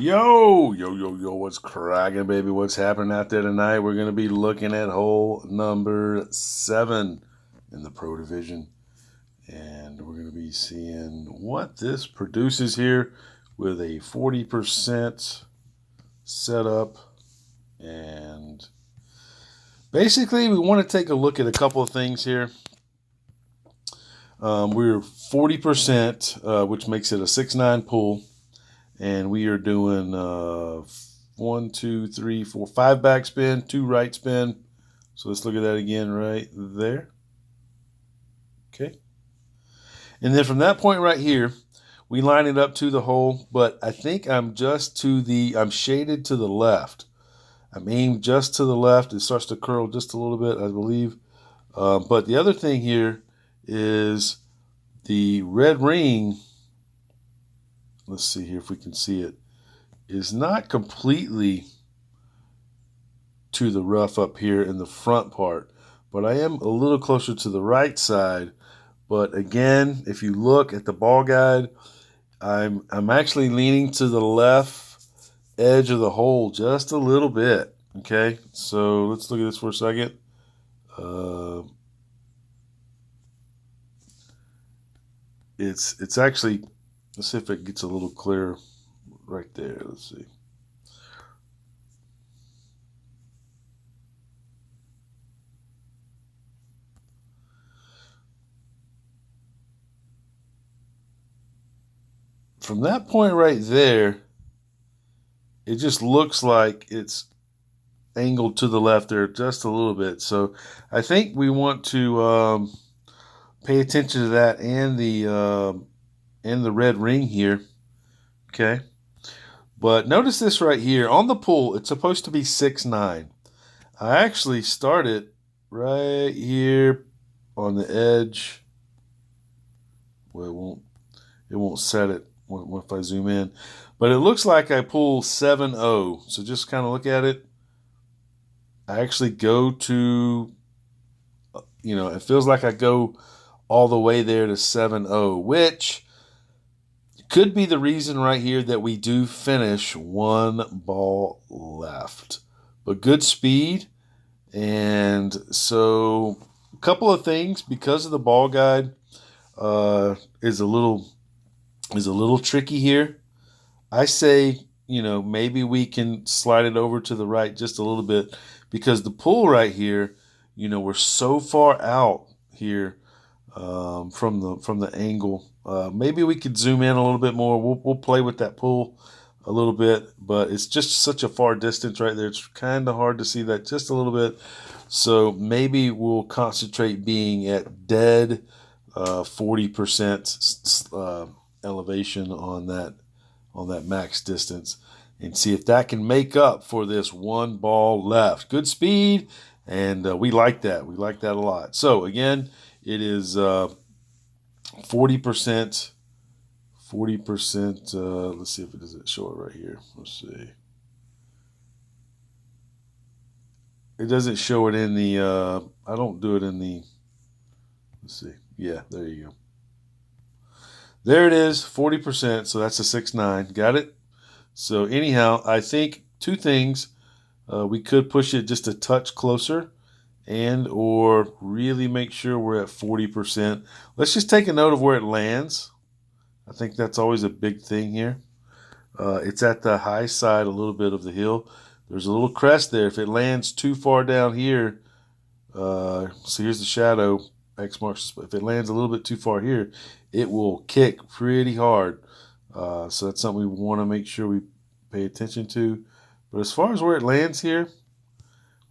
Yo, what's cracking, baby? What's happening out there tonight? We're going to be looking at hole number 7 in the Pro Division. And we're going to be seeing what this produces here with a 40% setup. And basically, we want to take a look at a couple of things here. We're 40%, which makes it a 6-9 pool. And we are doing 1, 2, 3, 4, 5 backspin, 2 right spin. So let's look at that again right there. Okay. And then from that point right here, we line it up to the hole, but I think I'm shaded to the left. I'm aimed just to the left. It starts to curl just a little bit, I believe. But the other thing here is the red ring. Let's see here if we can see it. Is not completely to the rough up here in the front part, but I am a little closer to the right side. But again, if you look at the ball guide, I'm actually leaning to the left edge of the hole just a little bit. Okay, so let's look at this for a second. It's actually, let's see if it gets a little clearer right there. Let's see. From that point right there, it just looks like it's angled to the left there just a little bit. So I think we want to pay attention to that and the red ring here. Okay. But notice this right here. On the pool, it's supposed to be 6-9. I actually started right here on the edge. Well, it won't set it if I zoom in. But it looks like I pull 7-0. So just kind of look at it. I actually go to, it feels like I go all the way there to 7-0, which could be the reason right here that we do finish 1 ball left. But good speed. And so a couple of things, because of the ball guide is a little tricky here. I say, maybe we can slide it over to the right just a little bit, because the pool right here, we're so far out here from the angle. Maybe we could zoom in a little bit more. We'll play with that pool a little bit, but it's just such a far distance right there. It's kind of hard to see that just a little bit. So maybe we'll concentrate being at dead 40% elevation on that max distance, and see if that can make up for this 1 ball left. Good speed, and we like that. We like that a lot. So again, it is 40%. 40%. Let's see if it doesn't show it right here. Let's see. It doesn't show it in the. I don't do it in the. Let's see. Yeah, there you go. There it is, 40%. So that's a 6-9. Got it? So anyhow, I think 2 things. We could push it just a touch closer, and or really make sure we're at 40%. Let's just take a note of where it lands. I think that's always a big thing here. It's at the high side a little bit of the hill. There's a little crest there. If it lands too far down here, so here's the shadow, X marks the spot. If it lands a little bit too far here, it will kick pretty hard. So that's something we want to make sure we pay attention to. But as far as where it lands here,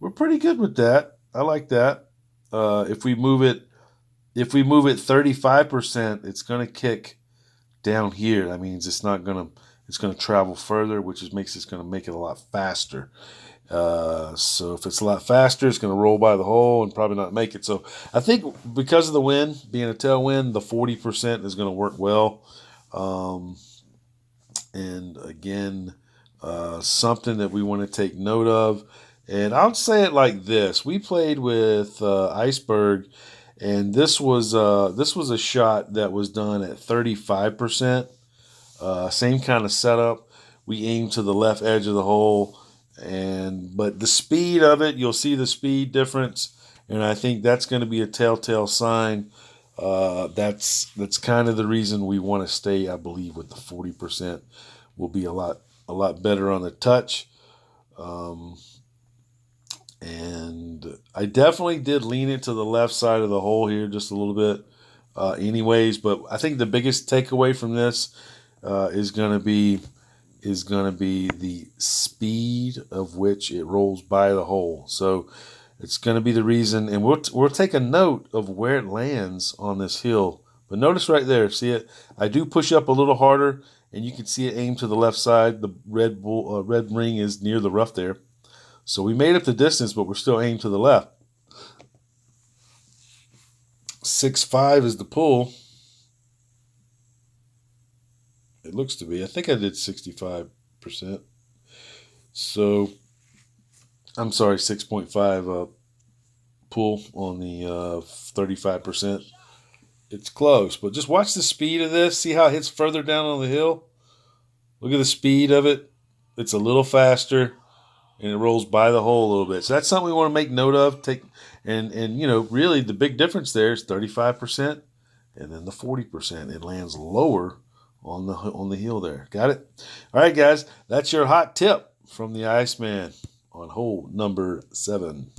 we're pretty good with that. I like that. If we move it 35%, it's going to kick down here. That means it's going to travel further, which makes it going to make it a lot faster. So if it's a lot faster, it's going to roll by the hole and probably not make it. So I think because of the wind being a tailwind, the 40% is going to work well. And again, something that we want to take note of. And I'll say it like this: we played with Iceberg, and this was a shot that was done at 35%. Same kind of setup. we aim to the left edge of the hole. But the speed of it, you'll see the speed difference, and I think that's going to be a telltale sign. That's kind of the reason we want to stay, I believe, with the 40%. Will be a lot better on the touch. And I definitely did lean it to the left side of the hole here just a little bit, anyways. But I think the biggest takeaway from this is going to be the speed of which it rolls by the hole. So it's going to be the reason, and we'll take a note of where it lands on this hill. But notice right there, see it? I do push up a little harder, and you can see it aim to the left side. The red ring is near the rough there. So we made up the distance, but we're still aimed to the left. 6.5 is the pull. It looks to be. I think I did 65%. So, I'm sorry, 6.5 pull on the 35%. It's close, but just watch the speed of this. See how it hits further down on the hill? Look at the speed of it. It's a little faster, and it rolls by the hole a little bit. So that's something we want to make note of. And really the big difference there is 35% and then the 40%. It lands lower on the heel there. Got it? All right, guys. That's your hot tip from the Iceman on hole number 7.